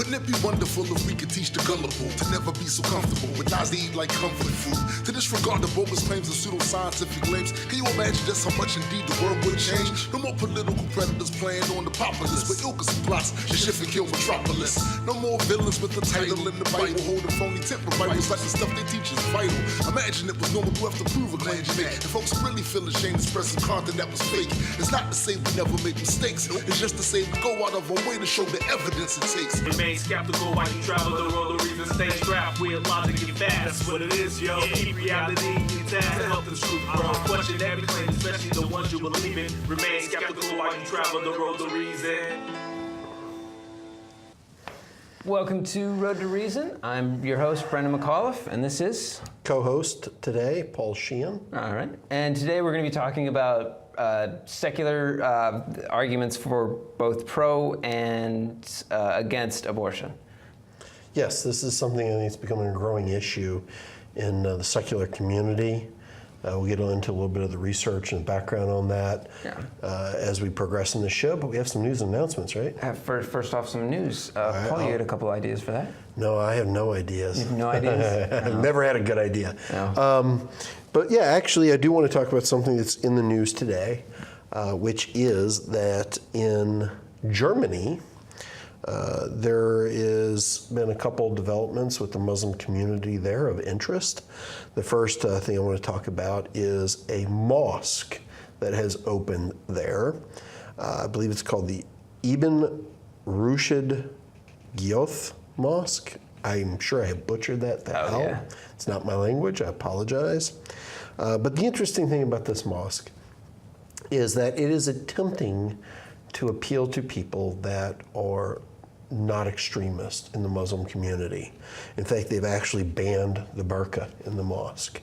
Wouldn't it be wonderful if we could teach the gullible to never be so comfortable with lies they eat like comfort food, to disregard the bogus claims and pseudoscientific claims? Can you imagine just how much indeed the world would change? No more political predators playing on the populace, but ilkas and plots to shift and kill metropolis. No more villains with the title in the Bible, holding phony temper Bibles like the stuff they teach is vital. Imagine it was normal to have to prove a claim you make, and folks really feel ashamed to express some content that was fake. It's not to say we never make mistakes, it's just to say we go out of our way to show the evidence it takes. Remain skeptical while you travel the road, the reason stay strapped with logic and facts. That's what it is, yo. Keep reality intact to help the truth grow. Question every claim, especially the ones you believe in. Remain skeptical while you travel the road, the reason. Welcome to Road to Reason. I'm your host, Brendan McAuliffe, and this is... Co-host today, Paul Sheehan. All right. And today we're going to be talking about secular arguments for both pro and against abortion. Yes, this is something that is becoming a growing issue in the secular community. We'll get into a little bit of the research and background on that as we progress in the show, but we have some news and announcements, right? First off, some news. Paul, you had a couple ideas for that? No, I have no ideas. You have no ideas? I've never had a good idea. No. But yeah, actually, I do want to talk about something that's in the news today, which is that in Germany, there has been a couple developments with the Muslim community there of interest. The first thing I want to talk about is a mosque that has opened there. I believe it's called the Ibn Rushd Gioth Mosque. I'm sure I have butchered that out. Yeah. It's not my language, I apologize. But the interesting thing about this mosque is that it is attempting to appeal to people that are not extremist in the Muslim community. In fact, they've actually banned the burqa in the mosque.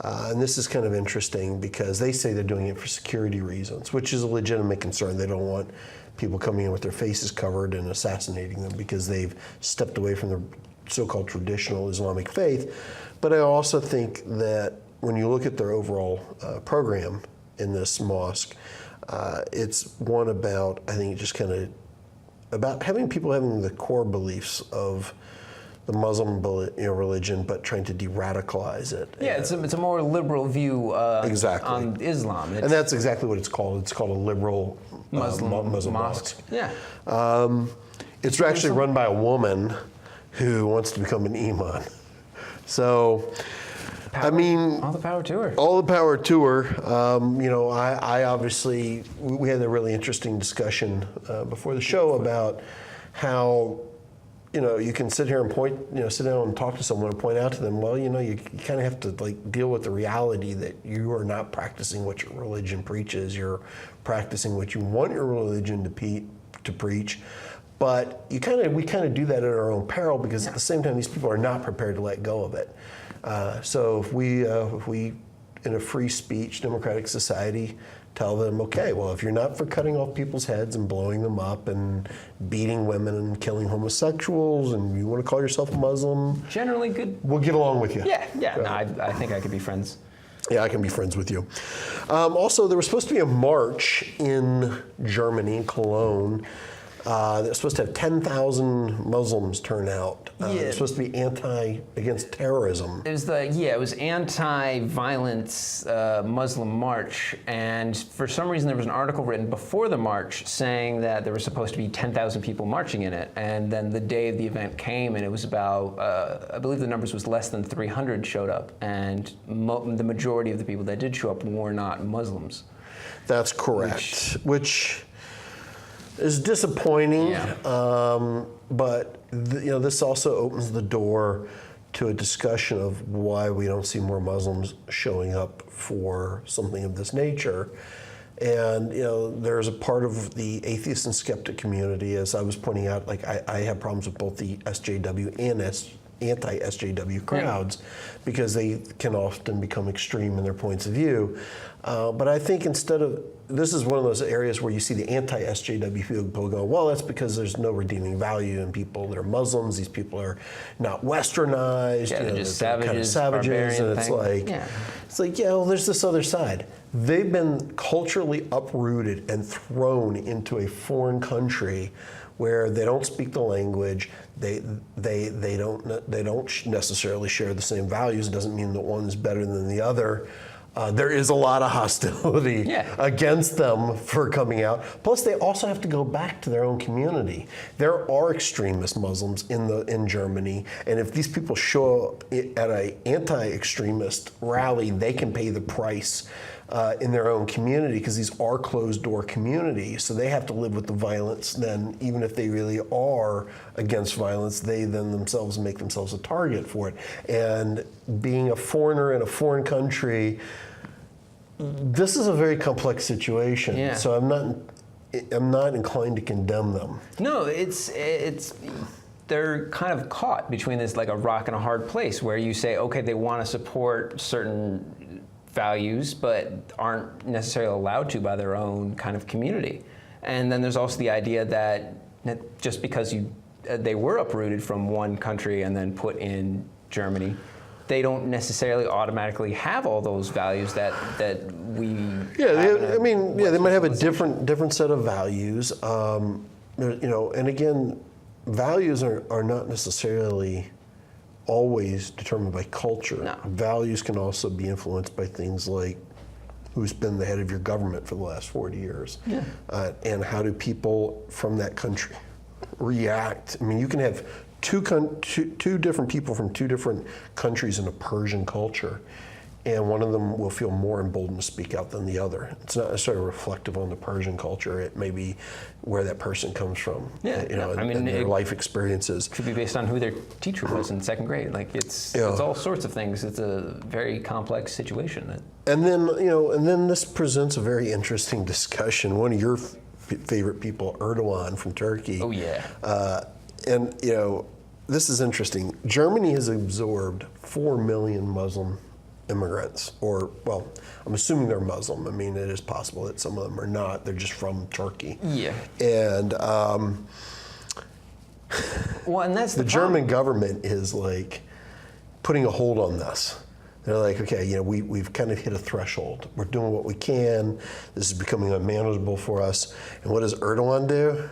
And this is kind of interesting because they say they're doing it for security reasons, which is a legitimate concern. They don't want people coming in with their faces covered and assassinating them because they've stepped away from the so-called traditional Islamic faith. But I also think that when you look at their overall program in this mosque, it's one about, I think, just kind of about having people having the core beliefs of the Muslim religion, but trying to de-radicalize it. Yeah, it's a more liberal view exactly. on Islam. And that's exactly what it's called. It's called a liberal Muslim mosque. Yeah. It's actually run by a woman who wants to become an imam. So, I mean, all the power to her. All the power to her. I obviously, we had a really interesting discussion before the show about how, you can sit here and sit down and talk to someone and point out to them, well, you kind of have to deal with the reality that you are not practicing what your religion preaches. You're practicing what you want your religion to preach. But we kind of do that at our own peril because at the same time, these people are not prepared to let go of it. So if we, in a free speech, democratic society, tell them, okay, well, if you're not for cutting off people's heads and blowing them up and beating women and killing homosexuals and you want to call yourself a Muslim, generally good. We'll get along with you. Yeah. No, I think I could be friends. Yeah, I can be friends with you. Also, there was supposed to be a march in Germany, in Cologne. That was supposed to have 10,000 Muslims turn out. It was supposed to be against terrorism. It was anti-violence Muslim march, and for some reason there was an article written before the march saying that there were supposed to be 10,000 people marching in it, and then the day of the event came and it was about, I believe the numbers was less than 300 showed up, and the majority of the people that did show up were not Muslims. That's correct, which is disappointing, but this also opens the door to a discussion of why we don't see more Muslims showing up for something of this nature. And there's a part of the atheist and skeptic community, as I was pointing out, I have problems with both the SJW and anti-SJW crowds because they can often become extreme in their points of view. But I think this is one of those areas where you see the anti-SJW people go, well, that's because there's no redeeming value in people that are Muslims. These people are not westernized. Yeah, they're just savages, kind of and it's It's like, yeah, well, there's this other side. They've been culturally uprooted and thrown into a foreign country where they don't speak the language. They don't necessarily share the same values. It doesn't mean that one is better than the other. There is a lot of hostility against them for coming out. Plus, they also have to go back to their own community. There are extremist Muslims in Germany, and if these people show up at an anti-extremist rally, they can pay the price in their own community, because these are closed-door communities. So they have to live with the violence. Then, even if they really are against violence, they then themselves make themselves a target for it. And being a foreigner in a foreign country, this is a very complex situation. Yeah. So I'm not inclined to condemn them. No, it's they're kind of caught between this, like a rock and a hard place, where you say, okay, they want to support certain values, but aren't necessarily allowed to by their own kind of community. And then there's also the idea that just because they were uprooted from one country and then put in Germany, they don't necessarily automatically have all those values that we. Yeah, they might have a different set of values. And again, values are not necessarily always determined by culture. No. Values can also be influenced by things like who's been the head of your government for the last 40 years, and how do people from that country react. I mean, you can have two different people from two different countries in a Persian culture, and one of them will feel more emboldened to speak out than the other. It's not necessarily reflective on the Persian culture. It may be where that person comes from, and their life experiences. Could be based on who their teacher was in second grade. Like it's all sorts of things. It's a very complex situation. And then this presents a very interesting discussion. One of your favorite people, Erdogan from Turkey. Oh yeah. This is interesting. Germany has absorbed 4 million Muslim immigrants, I'm assuming they're Muslim. I mean, it is possible that some of them are not. They're just from Turkey. Yeah. And and that's the German government is like putting a hold on this. They're like, okay, we've kind of hit a threshold. We're doing what we can. This is becoming unmanageable for us. And what does Erdogan do?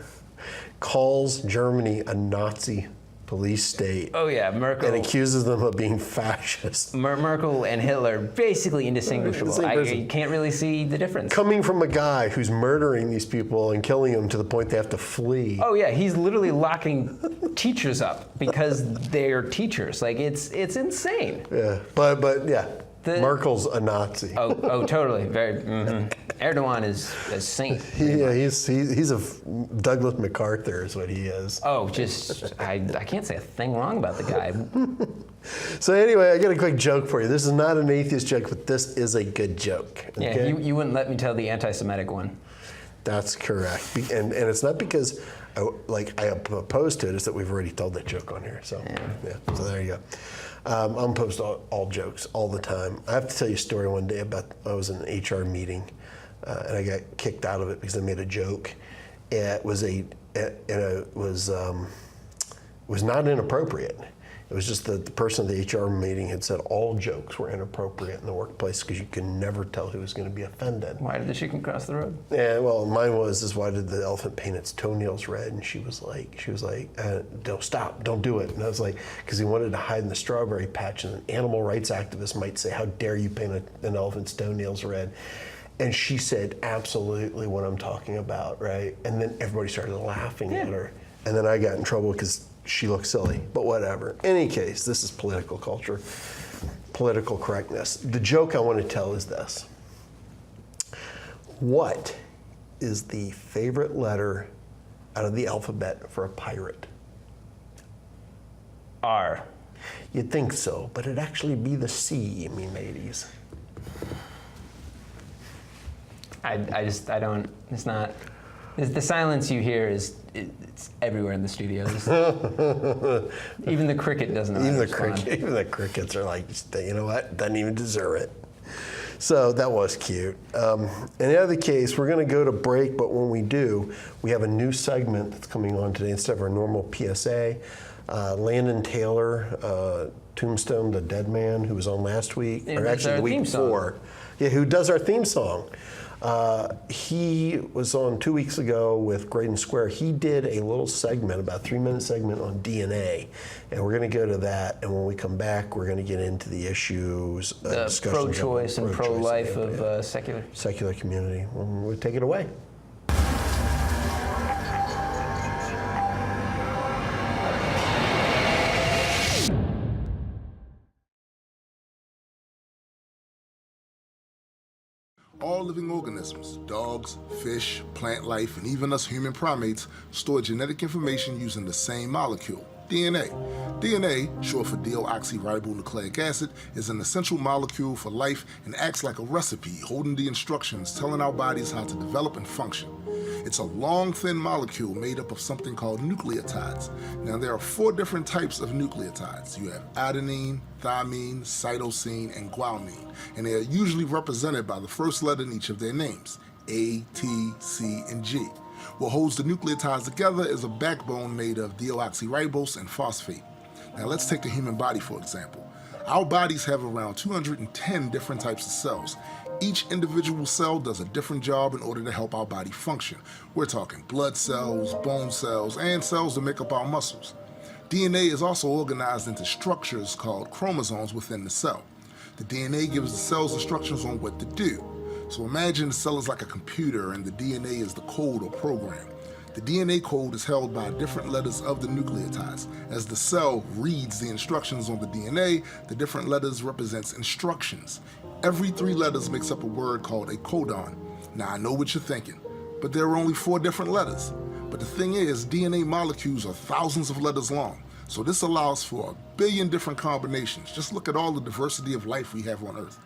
Calls Germany a Nazi police state. Oh yeah, Merkel. And accuses them of being fascist. Merkel and Hitler basically indistinguishable. You can't really see the difference. Coming from a guy who's murdering these people and killing them to the point they have to flee. Oh yeah, he's literally locking teachers up because they're teachers. Like it's insane. Yeah, but yeah. Merkel's a Nazi. Oh, totally. Very. Mm-hmm. Erdogan is a saint. He's a Douglas MacArthur is what he is. Oh, I can't say a thing wrong about the guy. So anyway, I got a quick joke for you. This is not an atheist joke, but this is a good joke. Okay? Yeah, you wouldn't let me tell the anti-Semitic one. That's correct, and it's not because I opposed to it. It's that we've already told that joke on here. So yeah. So there you go. I'm opposed to all jokes all the time. I have to tell you a story one day about I was in an HR meeting, and I got kicked out of it because I made a joke. It was not inappropriate. It was just that the person at the HR meeting had said all jokes were inappropriate in the workplace because you can never tell who was going to be offended. Why did the chicken cross the road? Yeah, well, mine was why did the elephant paint its toenails red? And she was like, don't stop, don't do it. And I was like, because he wanted to hide in the strawberry patch, and an animal rights activist might say, how dare you paint an elephant's toenails red? And she said, absolutely what I'm talking about, right? And then everybody started laughing at her. And then I got in trouble because she looked silly, but whatever. In any case, this is political culture, political correctness. The joke I want to tell is this. What is the favorite letter out of the alphabet for a pirate? R. You'd think so, but it'd actually be the C, you mean, ladies. I don't, it's not. The silence you hear it's everywhere in the studios. Even the cricket doesn't know how to respond. Even the crickets are like, you know what? Doesn't even deserve it. So that was cute. In the other case, we're going to go to break, but when we do, we have a new segment that's coming on today instead of our normal PSA. Landon Taylor, Tombstone, the dead man who was on last week, or actually the week before. Yeah, who does our theme song. He was on 2 weeks ago with Graydon Square. He did a little segment, about a 3-minute segment on DNA, and we're going to go to that. And when we come back, we're going to get into the issues, the pro-choice and pro-life of secular community. We'll take it away. All living organisms, dogs, fish, plant life, and even us human primates, store genetic information using the same molecule, DNA. DNA, short for deoxyribonucleic acid, is an essential molecule for life and acts like a recipe holding the instructions telling our bodies how to develop and function. It's a long, thin molecule made up of something called nucleotides. Now, there are 4 different types of nucleotides. You have adenine, thymine, cytosine, and guanine, and they are usually represented by the first letter in each of their names, A, T, C, and G. What holds the nucleotides together is a backbone made of deoxyribose and phosphate. Now, let's take the human body, for example. Our bodies have around 210 different types of cells. Each individual cell does a different job in order to help our body function. We're talking blood cells, bone cells, and cells that make up our muscles. DNA is also organized into structures called chromosomes within the cell. The DNA gives the cells instructions on what to do. So imagine the cell is like a computer and the DNA is the code or program. The DNA code is held by different letters of the nucleotides. As the cell reads the instructions on the DNA, the different letters represents instructions. Every 3 letters makes up a word called a codon. Now, I know what you're thinking, but there are only 4 different letters. But the thing is, DNA molecules are thousands of letters long, so this allows for a billion different combinations. Just look at all the diversity of life we have on Earth.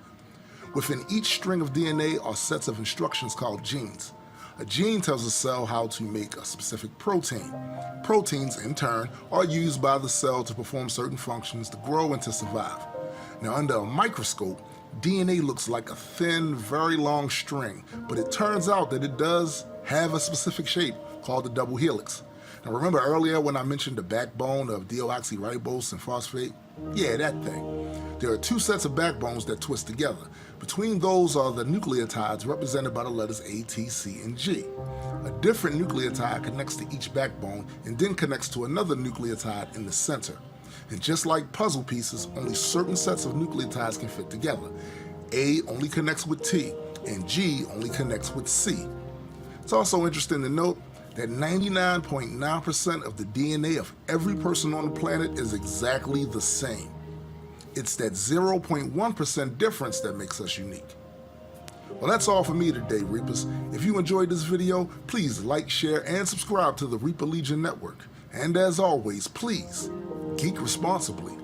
Within each string of DNA are sets of instructions called genes. A gene tells a cell how to make a specific protein. Proteins, in turn, are used by the cell to perform certain functions to grow and to survive. Now, under a microscope, DNA looks like a thin, very long string, but it turns out that it does have a specific shape called the double helix. Now, remember earlier when I mentioned the backbone of deoxyribose and phosphate? Yeah, that thing. There are 2 sets of backbones that twist together. Between those are the nucleotides represented by the letters A, T, C, and G. A different nucleotide connects to each backbone and then connects to another nucleotide in the center. And just like puzzle pieces, only certain sets of nucleotides can fit together. A only connects with T, and G only connects with C. It's also interesting to note that 99.9% of the DNA of every person on the planet is exactly the same. It's that 0.1% difference that makes us unique. Well, that's all for me today, Reapers. If you enjoyed this video, please like, share, and subscribe to the Reaper Legion Network. And as always, please, geek responsibly.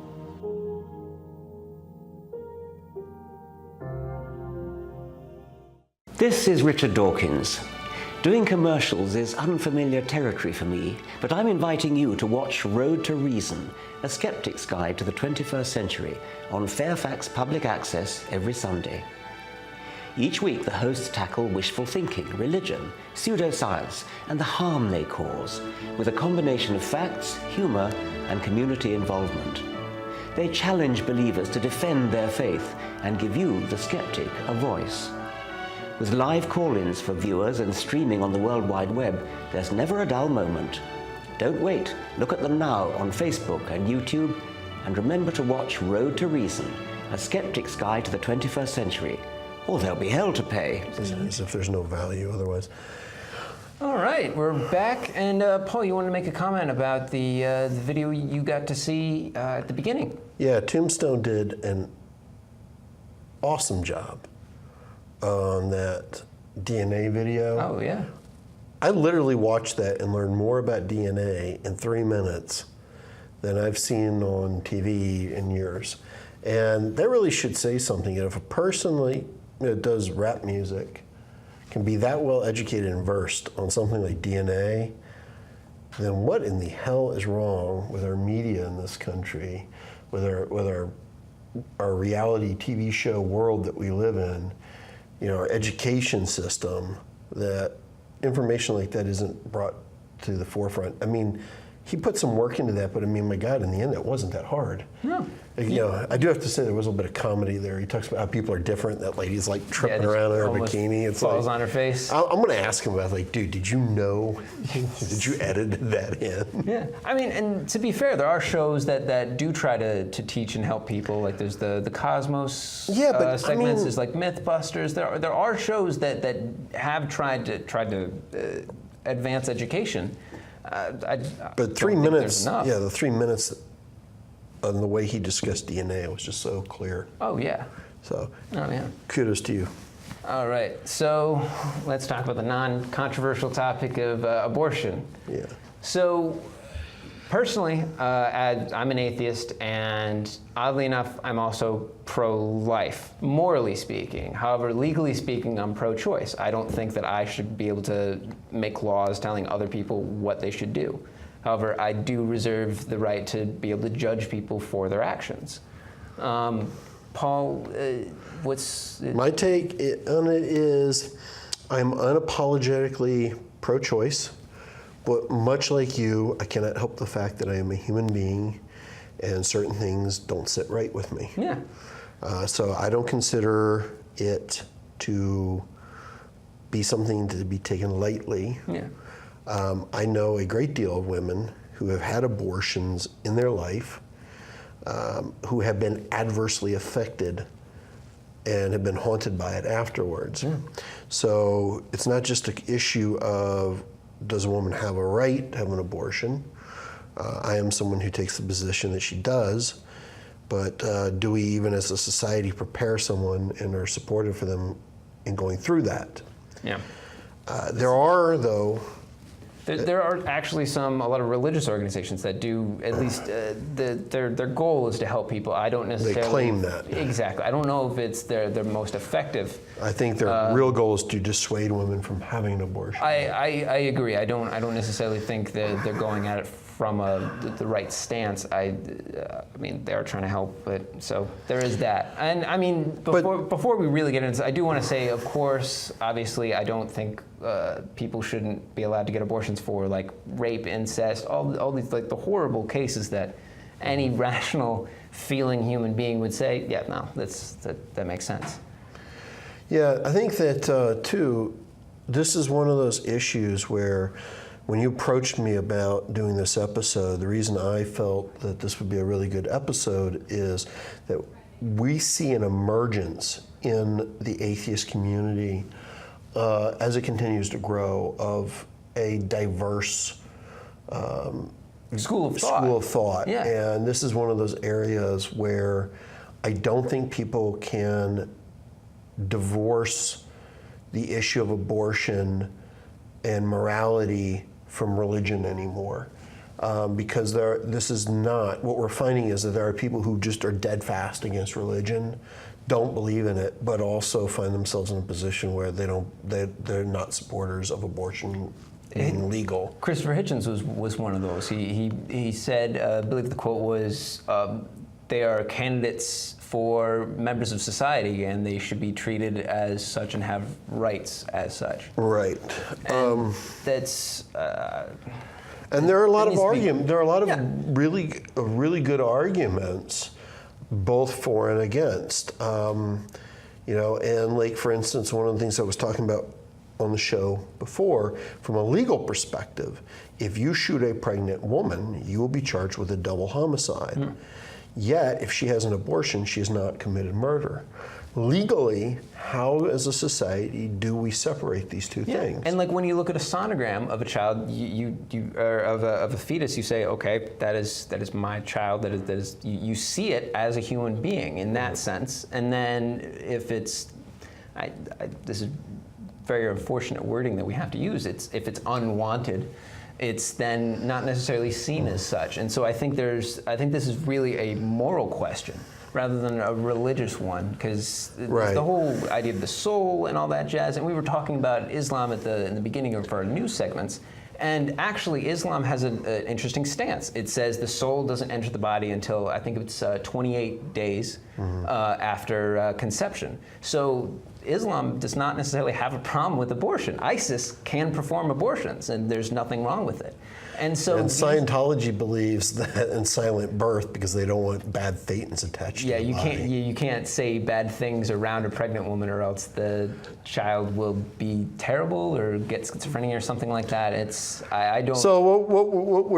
This is Richard Dawkins. Doing commercials is unfamiliar territory for me, but I'm inviting you to watch Road to Reason, a skeptic's guide to the 21st century, on Fairfax Public Access every Sunday. Each week, the hosts tackle wishful thinking, religion, pseudoscience, and the harm they cause, with a combination of facts, humor, and community involvement. They challenge believers to defend their faith and give you, the skeptic, a voice. With live call-ins for viewers and streaming on the World Wide Web, there's never a dull moment. Don't wait. Look at them now on Facebook and YouTube, and remember to watch Road to Reason, a skeptic's guide to the 21st century, or there'll be hell to pay. As if there's no value otherwise. All right, we're back, and Paul, you wanted to make a comment about the video you got to see at the beginning. Yeah, Tombstone did an awesome job on that DNA video. Oh, yeah. I literally watched that and learned more about DNA in 3 minutes than I've seen on TV in years. And that really should say something. If a person that does rap music can be that well educated and versed on something like DNA, then what in the hell is wrong with our media in this country, with our reality TV show world that we live in, our education system, that information like that isn't brought to the forefront? I mean, he put some work into that, but I mean, my God, in the end, it wasn't that hard. No. I do have to say there was a little bit of comedy there. He talks about how people are different. That lady's like tripping around in her bikini. It's falls like, on her face. I'm going to ask him about, like, dude, did you know? Did you edit that in? Yeah, I mean, and to be fair, there are shows that do try to teach and help people. Like there's the Cosmos segments. I mean, there's like MythBusters. There are shows that have tried to advance education. But 3 minutes, the 3 minutes on the way he discussed DNA was just so clear. Oh, yeah. So, yeah. Kudos to you. All right, so let's talk about the non-controversial topic of abortion. Yeah. So, personally, I'm an atheist, and oddly enough, I'm also pro-life, morally speaking. However, legally speaking, I'm pro-choice. I don't think that I should be able to make laws telling other people what they should do. However, I do reserve the right to be able to judge people for their actions. Paul, what's... My take on it is I'm unapologetically pro-choice. But much like you, I cannot help the fact that I am a human being and certain things don't sit right with me. Yeah. So I don't consider it to be something to be taken lightly. Yeah. I know a great deal of women who have had abortions in their life, who have been adversely affected and have been haunted by it afterwards. Yeah. So it's not just an issue of does a woman have a right to have an abortion? I am someone who takes the position that she does, but do we even as a society prepare someone and are supportive for them in going through that? Yeah. There are, though... There are actually a lot of religious organizations that do, at least their goal is to help people. I don't necessarily... They claim that. Exactly. I don't know if it's their most effective. I think their real goal is to dissuade women from having an abortion. I agree. I don't necessarily think that they're going at it from the right stance. I mean, they are trying to help, but so there is that. And I mean, before we really get into this, I do want to say, of course, obviously, I don't think people shouldn't be allowed to get abortions for like rape, incest, all these like the horrible cases that any rational feeling human being would say, yeah, no, that makes sense. Yeah, I think that too, this is one of those issues where when you approached me about doing this episode, the reason I felt that this would be a really good episode is that we see an emergence in the atheist community as it continues to grow of a diverse school of thought. Yeah. And this is one of those areas where I don't think people can divorce the issue of abortion and morality from religion anymore. Because this is not, what we're finding is that there are people who just are dead fast against religion, don't believe in it, but also find themselves in a position where they're not supporters of abortion being legal. Christopher Hitchens was one of those. He said, I believe the quote was, they are candidates for members of society and they should be treated as such and have rights as such. Right. And that's... and there are a lot of arguments. There are a lot of really good arguments, both for and against. And like for instance, one of the things I was talking about on the show before, from a legal perspective, if you shoot a pregnant woman, you will be charged with a double homicide. Mm. Yet, if she has an abortion, she has not committed murder. Legally, how as a society do we separate these two things? And like when you look at a sonogram of a child, or of a fetus, you say, okay, that is my child. That is you see it as a human being in that sense. And then if it's, this is very unfortunate wording that we have to use. If it's unwanted, it's then not necessarily seen as such. And so I think this is really a moral question rather than a religious one, because the whole idea of the soul and all that jazz, and we were talking about Islam in the beginning of our news segments, and actually Islam has an interesting stance. It says the soul doesn't enter the body until, I think it's 28 days after conception. So Islam does not necessarily have a problem with abortion. ISIS can perform abortions, and there's nothing wrong with it. And so And Scientology believes that in silent birth because they don't want bad thetans attached to the body. you can't say bad things around a pregnant woman, or else the child will be terrible or get schizophrenia or something like that. I don't. So what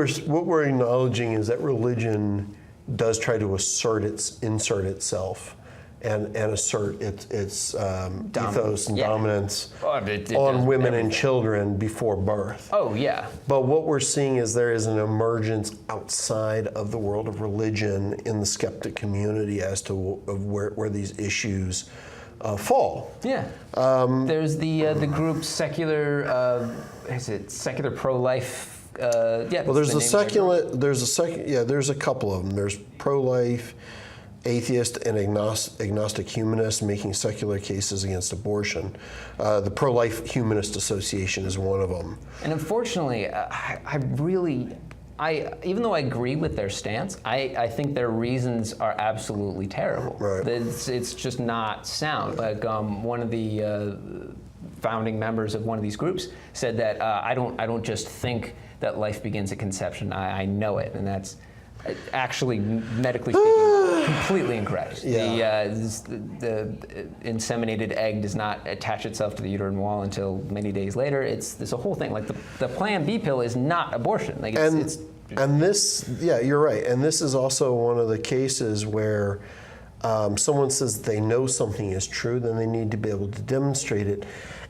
we're acknowledging is that religion does try to insert itself and assert its ethos and dominance on women and children before birth. Oh, yeah. But what we're seeing is there is an emergence outside of the world of religion in the skeptic community as to where these issues fall. Yeah. There's the group secular, is it secular pro-life? Yeah. Well, there's a couple of them. There's pro-life, atheist, and agnostic humanists making secular cases against abortion. The Pro-Life Humanist Association is one of them. And unfortunately, even though I agree with their stance, I think their reasons are absolutely terrible. Right. It's just not sound. Like one of the founding members of one of these groups said that I don't just think that life begins at conception. I know it, and that's actually medically speaking completely incorrect. Yeah. The inseminated egg does not attach itself to the uterine wall until many days later. There's a whole thing. Like the Plan B pill is not abortion. Like and this, yeah, you're right. And this is also one of the cases where someone says they know something is true, then they need to be able to demonstrate it.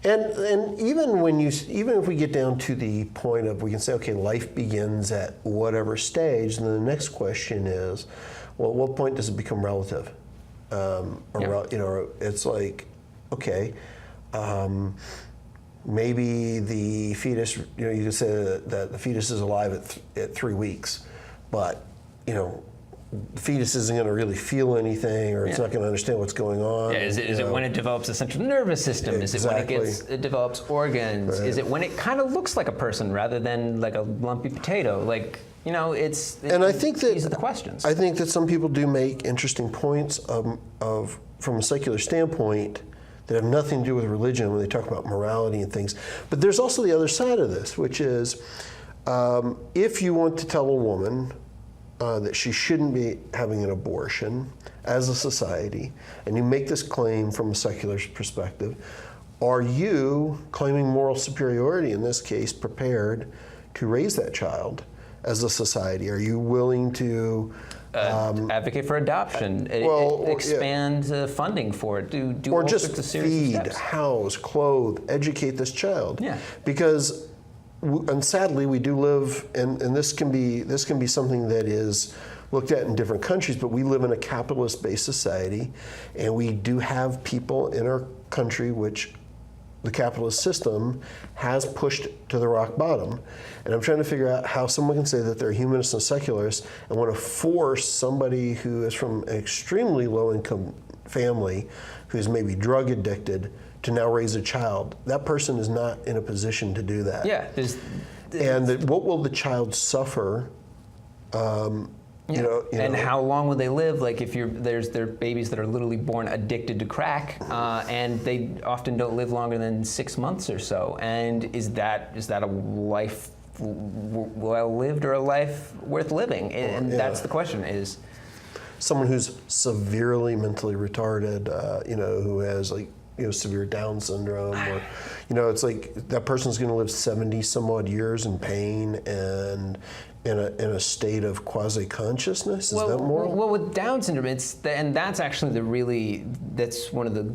And even if we get down to the point of we can say, okay, life begins at whatever stage, and then the next question is, well, at what point does it become relative? It's like, okay, maybe the fetus, you can say that the fetus is alive at 3 weeks, but the fetus isn't going to really feel anything, or it's not going to understand what's going on. Yeah, is it when it develops a central nervous system? Exactly. Is it when it develops organs? Right. Is it when it kind of looks like a person rather than like a lumpy potato? And I think that these are the questions. I think that some people do make interesting points of from a secular standpoint that have nothing to do with religion when they talk about morality and things. But there's also the other side of this, which is if you want to tell a woman that she shouldn't be having an abortion as a society, and you make this claim from a secular perspective, are you, claiming moral superiority in this case, prepared to raise that child as a society? Are you willing to advocate for adoption, expand funding for it, do or all just sorts of serious feed, steps? house, clothe, educate this child? Yeah. Because and sadly, we do live, and this can be something that is looked at in different countries, but we live in a capitalist-based society, and we do have people in our country which the capitalist system has pushed to the rock bottom. And I'm trying to figure out how someone can say that they're humanist and secularist and want to force somebody who is from an extremely low-income family, who's maybe drug addicted, to now raise a child. That person is not in a position to do that. Yeah. What will the child suffer? And how long will they live? Like there are babies that are literally born addicted to crack, and they often don't live longer than 6 months or so. And is that a life well lived or a life worth living? And that's the question. Is someone who's severely mentally retarded, who has severe Down syndrome, or, it's like that person's going to live 70 some odd years in pain and in a state of quasi-consciousness. Is that moral? Well, with Down syndrome, and that's actually that's one of the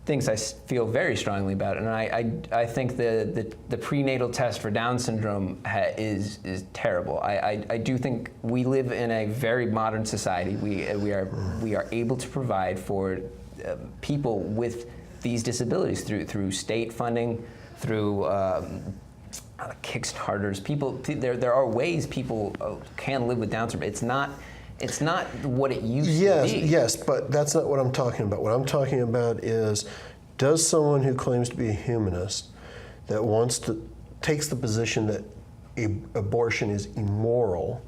things I feel very strongly about, and I think the prenatal test for Down syndrome is terrible. I do think we live in a very modern society. We are able to provide for people with these disabilities through state funding, through Kickstarters. There are ways people can live with Down syndrome. It's not what it used to be. Yes, but that's not what I'm talking about. What I'm talking about is, does someone who claims to be a humanist that takes the position that abortion is immoral,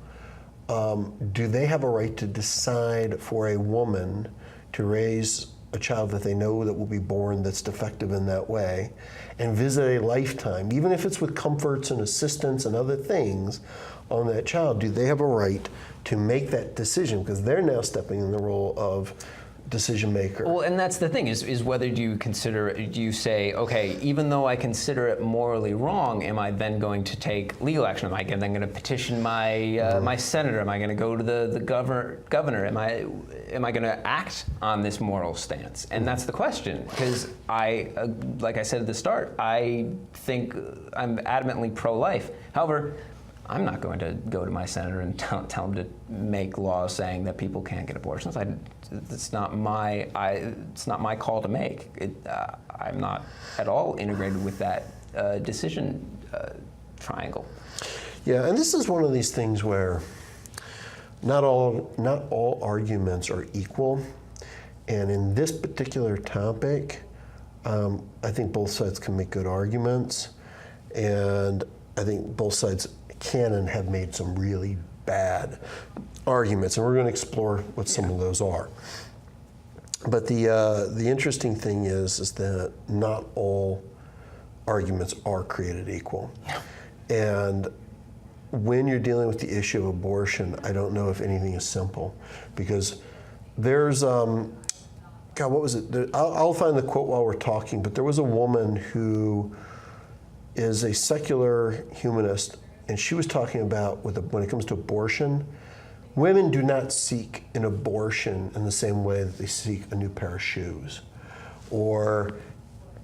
do they have a right to decide for a woman to raise a child that they know that will be born that's defective in that way, and visit a lifetime, even if it's with comforts and assistance and other things on that child, do they have a right to make that decision? Because they're now stepping in the role of decision maker. Well, and that's the thing, is whether do you say, okay, even though I consider it morally wrong, am I then going to take legal action? Am I then going to petition my my senator? Am I going to go to the governor? Am I going to act on this moral stance? And that's the question, because like I said at the start, I think I'm adamantly pro-life. However, I'm not going to go to my senator and tell him to make laws saying that people can't get abortions. It's not my call to make. I'm not at all integrated with that decision triangle. Yeah, and this is one of these things where not all arguments are equal, and in this particular topic, I think both sides can make good arguments, and I think both sides can and have made some really bad arguments, and we're going to explore what some of those are. But the interesting thing is that not all arguments are created equal. And when you're dealing with the issue of abortion, I don't know if anything is simple, because there's God, what was it? I'll find the quote while we're talking, but there was a woman who is a secular humanist, and she was talking about when it comes to abortion, women do not seek an abortion in the same way that they seek a new pair of shoes, or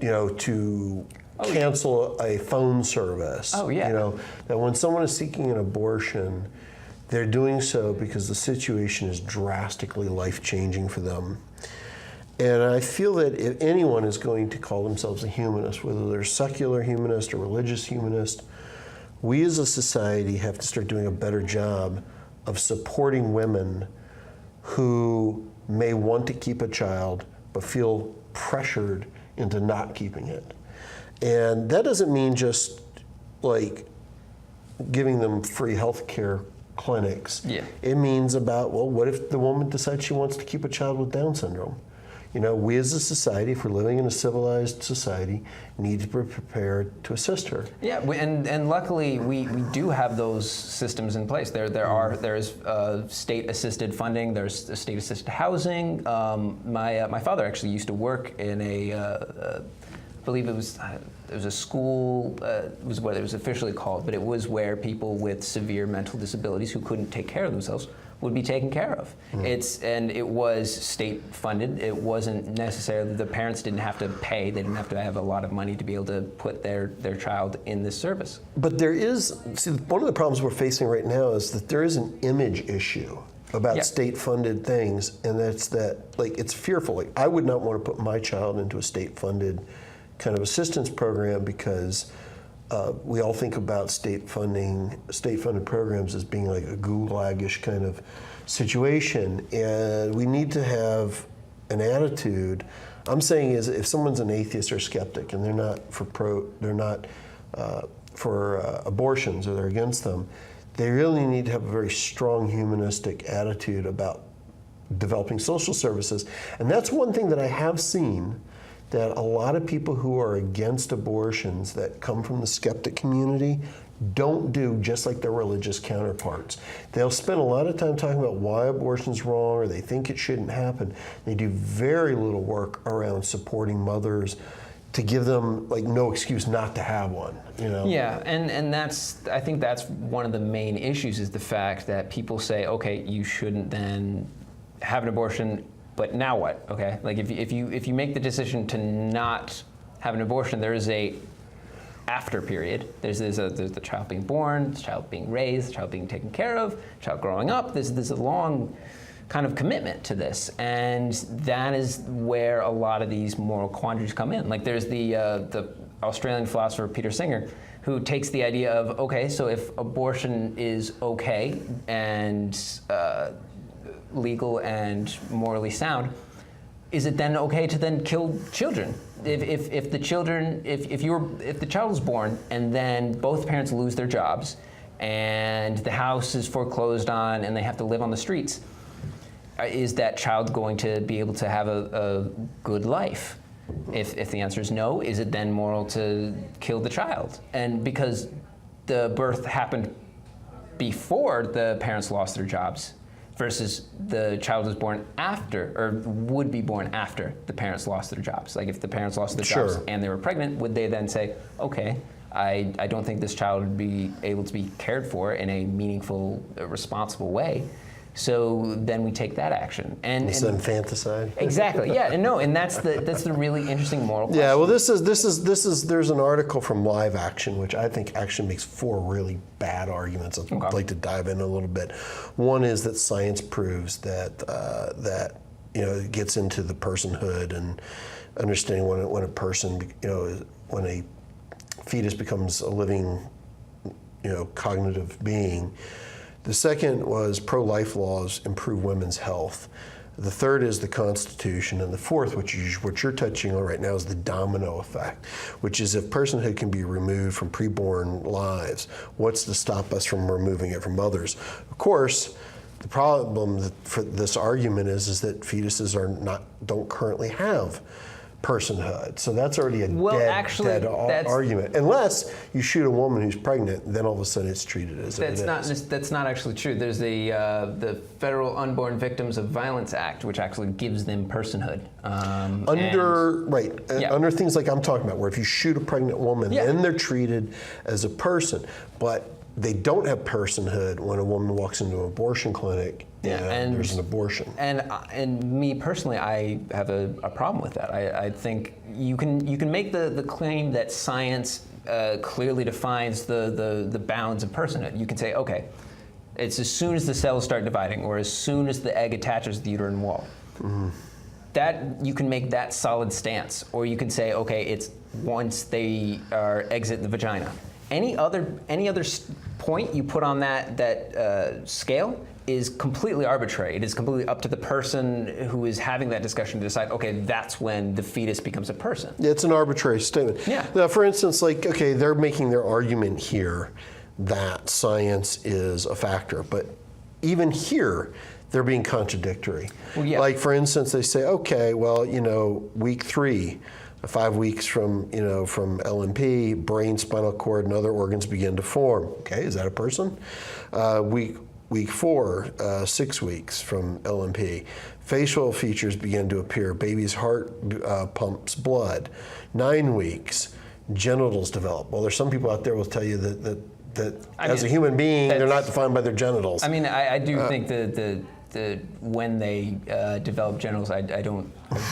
to cancel a phone service. Oh, yeah. That when someone is seeking an abortion, they're doing so because the situation is drastically life-changing for them. And I feel that if anyone is going to call themselves a humanist, whether they're secular humanist or religious humanist, we as a society have to start doing a better job of supporting women who may want to keep a child but feel pressured into not keeping it. And that doesn't mean just like giving them free health care clinics. Yeah. It means about, well, what if the woman decides she wants to keep a child with Down syndrome? We as a society, if we're living in a civilized society, need to be prepared to assist her. Yeah, and luckily we do have those systems in place. There's state-assisted funding. There's state-assisted housing. My father actually used to work in I believe it was a school. Was what it was officially called, but it was where people with severe mental disabilities who couldn't take care of themselves would be taken care of. It was state funded. It wasn't necessarily, the parents didn't have to pay. They didn't have to have a lot of money to be able to put their child in this service. But one of the problems we're facing right now is that there is an image issue about state-funded things, and that's that, it's fearful. I would not want to put my child into a state-funded kind of assistance program, because we all think about state-funded programs as being like a gulag-ish kind of situation, and we need to have an attitude. I'm saying is, if someone's an atheist or skeptic and they're not for abortions, or they're against them, they really need to have a very strong humanistic attitude about developing social services. And that's one thing that I have seen, that a lot of people who are against abortions that come from the skeptic community don't do, just like their religious counterparts. They'll spend a lot of time talking about why abortion's wrong, or they think it shouldn't happen. They do very little work around supporting mothers to give them no excuse not to have one. Yeah, and I think that's one of the main issues, is the fact that people say, okay, you shouldn't then have an abortion, but now what? Okay, if you make the decision to not have an abortion, there is a after period. There's the child being born, the child being raised, the child being taken care of, the child growing up. There's a long kind of commitment to this, and that is where a lot of these moral quandaries come in. There's the Australian philosopher Peter Singer, who takes the idea of, okay, so if abortion is okay and legal and morally sound, is it then okay to then kill children? If the child is born and then both parents lose their jobs and the house is foreclosed on and they have to live on the streets, is that child going to be able to have a good life? If the answer is no, is it then moral to kill the child? And because the birth happened before the parents lost their jobs versus the child was born after, or would be born after the parents lost their jobs. Like if the parents lost their jobs and they were pregnant, would they then say, okay, I don't think this child would be able to be cared for in a meaningful, responsible way. So then we take that action. It's infanticide. Exactly. Yeah. And that's the really interesting moral question. Yeah. Well, this is. There's an article from Live Action, which I think actually makes 4 really bad arguments. I'd like to dive in a little bit. One is that science proves that it gets into the personhood and understanding when a person, when a fetus becomes a living, cognitive being. The second was pro-life laws improve women's health. The third is the Constitution, and the fourth, what you're touching on right now, is the domino effect, which is if personhood can be removed from preborn lives, what's to stop us from removing it from others? Of course, the problem for this argument is that fetuses don't currently have personhood. So that's already a dead argument. Unless you shoot a woman who's pregnant, then all of a sudden it's treated as That's not actually true. There's the Federal Unborn Victims of Violence Act, which actually gives them personhood. Under things like I'm talking about, where if you shoot a pregnant woman, then they're treated as a person. But they don't have personhood when a woman walks into an abortion clinic and there's an abortion. And me personally, I have a problem with that. I think you can make the claim that science clearly defines the bounds of personhood. You can say, okay, it's as soon as the cells start dividing, or as soon as the egg attaches to the uterine wall. Mm-hmm. That you can make that solid stance, or you can say, okay, it's once they exit the vagina. Any other point you put on that scale is completely arbitrary. It is completely up to the person who is having that discussion to decide, okay, that's when the fetus becomes a person. Yeah, it's an arbitrary statement. Yeah. Now, for instance, they're making their argument here that science is a factor, but even here, they're being contradictory. Well, yeah. Like, for instance, they say, okay, well, week 3, 5 weeks from LMP, brain, spinal cord, and other organs begin to form. Okay, is that a person? Week 4, 6 weeks from LMP, facial features begin to appear. Baby's heart pumps blood. 9 weeks, genitals develop. Well, there's some people out there will tell you that as a human being, they're not defined by their genitals. I mean, I do think that when they develop genitals, I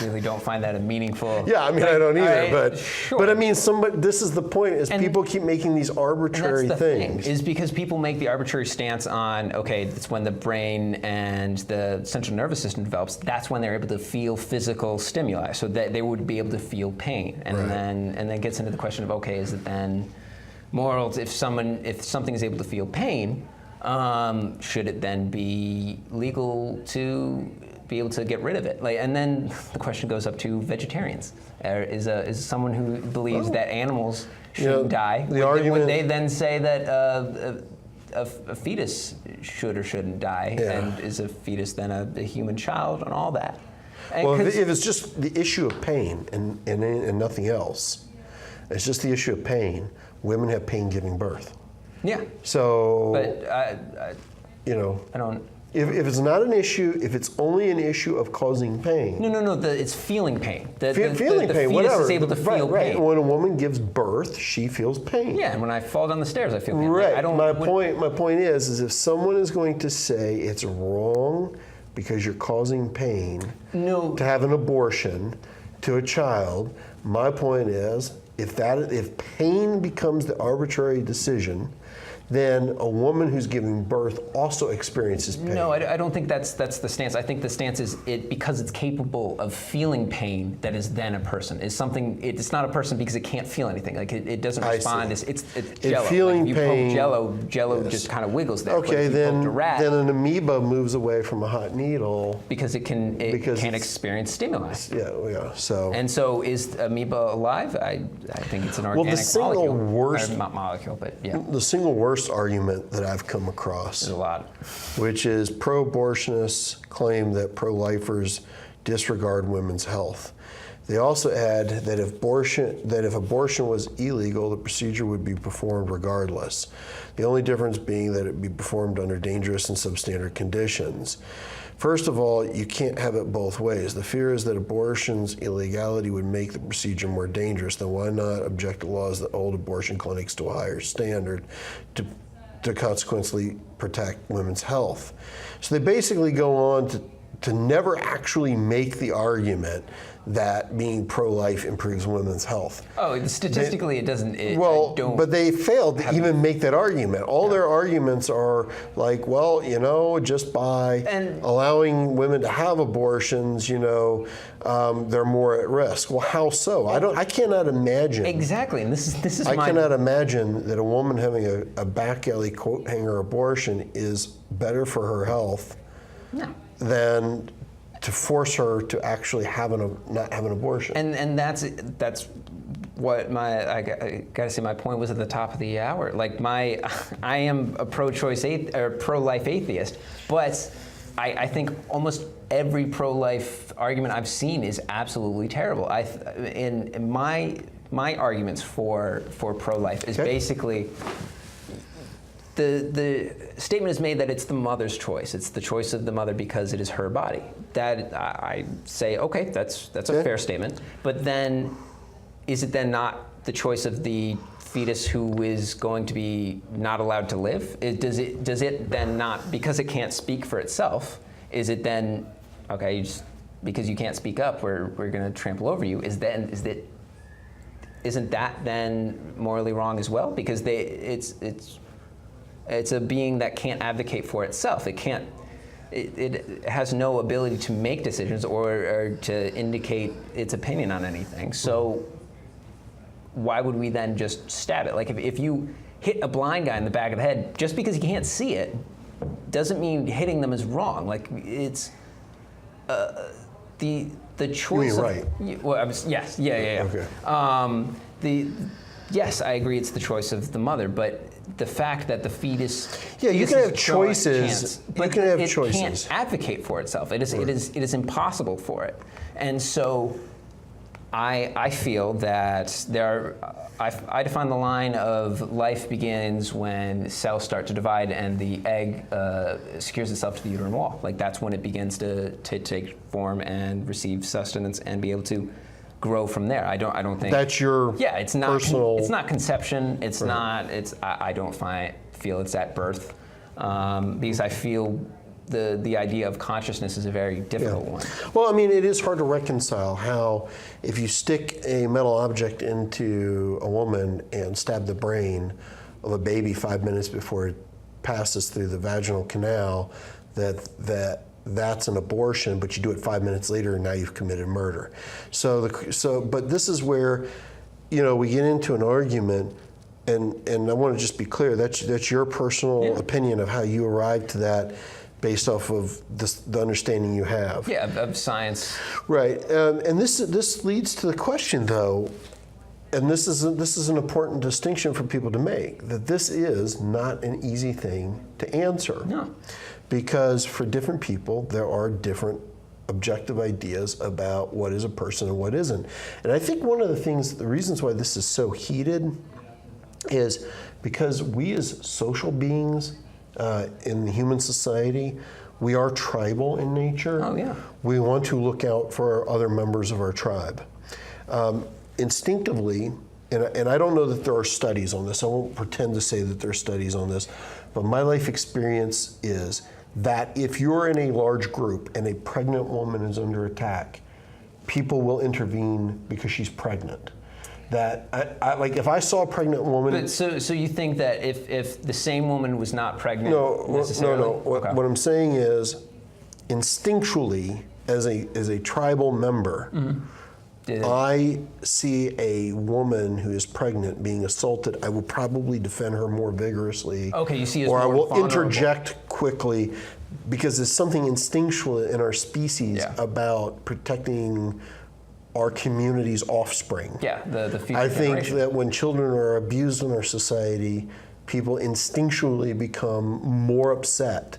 really don't find that a meaningful. Yeah, I mean, I don't either. Right, but I mean, this is the point: is people keep making these arbitrary and that's the things. Thing, is because people make the arbitrary stance on, okay, it's when the brain and the central nervous system develops. That's when they're able to feel physical stimuli, so that they would be able to feel pain, and then gets into the question of, okay, is it then moral if something is able to feel pain? Should it then be legal to be able to get rid of it? And then the question goes up to vegetarians. Is someone who believes that animals shouldn't die? Would they then say that a fetus should or shouldn't die? Yeah. And is a fetus then a human child and all that? Well, if it's just the issue of pain and nothing else, it's just the issue of pain. Women have pain giving birth. Yeah. So, but I don't. If it's not an issue, if it's only an issue of causing pain. No. It's feeling pain. Feeling the pain. fetus Whatever. is able to feel right. pain. When a woman gives birth, she feels pain. Yeah, and when I fall down the stairs, I feel pain. Right. My point is if someone is going to say it's wrong because you're causing pain to have an abortion to a child, my point is if pain becomes the arbitrary decision, then a woman who's giving birth also experiences pain. No, I don't think that's the stance. I think the stance is because it's capable of feeling pain that is then a person. It's not a person because it can't feel anything. Like it doesn't respond. It's jello. Feeling like if you pain, poke jello just kind of wiggles there. Okay, then an amoeba moves away from a hot needle because it can't experience stimuli. Yeah. So is amoeba alive? I think it's an Well, organic the single molecule. worst- Or not molecule, but yeah, The single worst argument that I've come across, there's a lot. which is pro-abortionists claim that pro-lifers disregard women's health. They also add that if abortion was illegal, the procedure would be performed regardless. The only difference being that it would be performed under dangerous and substandard conditions. First of all, you can't have it both ways. The fear is that abortion's illegality would make the procedure more dangerous. Then why not object to laws that hold abortion clinics to a higher standard to consequently protect women's health? So they basically go on to never actually make the argument that being pro-life improves women's health. Oh, statistically, it doesn't. But they failed to even make that argument. All their arguments are like, well, just by allowing women to have abortions, they're more at risk. Well, how so? I cannot imagine. Exactly, and this is I cannot imagine that a woman having a back alley coat hanger abortion is better for her health than to force her to actually not have an abortion. And that's what I gotta say. My point was at the top of the hour. Like I am a pro-choice or pro-life atheist, but I think almost every pro-life argument I've seen is absolutely terrible. In my arguments for pro-life is basically. The statement is made that it's the mother's choice. It's the choice of the mother because it is her body. That I say, okay, that's a fair statement. But then, is it then not the choice of the fetus who is going to be not allowed to live? Does it then not, because it can't speak for itself? Is it then okay? Because you can't speak up, we're going to trample over you. Isn't that then morally wrong as well? Because it's a being that can't advocate for itself. It can't. It has no ability to make decisions or to indicate its opinion on anything. So why would we then just stab it? Like if you hit a blind guy in the back of the head, just because he can't see it, doesn't mean hitting them is wrong. Like it's the choice. You mean right? Well, yes, yeah. Okay. Yes, I agree. It's the choice of the mother, but the fact that the fetus. Yeah, you can have choices. But it can't advocate for itself. It is impossible for it, and so I feel that I define the line of life begins when cells start to divide and the egg secures itself to the uterine wall. Like that's when it begins to take form and receive sustenance and be able to grow from there. I don't think that's your it's not personal. It's not conception. It's not. I don't feel it's at birth because I feel the idea of consciousness is a very difficult one. Well, I mean, it is hard to reconcile how if you stick a metal object into a woman and stab the brain of a baby 5 minutes before it passes through the vaginal canal, that's an abortion, but you do it 5 minutes later and now you've committed murder. But this is where, we get into an argument, and I want to just be clear, that's your personal opinion of how you arrived to that based off of the understanding you have. Yeah, of science. Right, and this leads to the question though, and this is an important distinction for people to make, that this is not an easy thing to answer. No. Because for different people, there are different objective ideas about what is a person and what isn't. And I think one of the reasons why this is so heated is because we as social beings in the human society, we are tribal in nature. Oh, yeah. We want to look out for other members of our tribe. Instinctively, and I don't know that there are studies on this, I won't pretend to say that there are studies on this, but my life experience is that if you're in a large group and a pregnant woman is under attack, people will intervene because she's pregnant. That like if I saw a pregnant woman. But so you think that if the same woman was not pregnant? No. Okay. What I'm saying is, instinctually, as a tribal member, I see a woman who is pregnant being assaulted, I will probably defend her more vigorously. Okay, you see as or more I will vulnerable. interject quickly, because there's something instinctual in our species about protecting our community's offspring. Yeah, the future I think generation. that when children are abused in our society, people instinctually become more upset.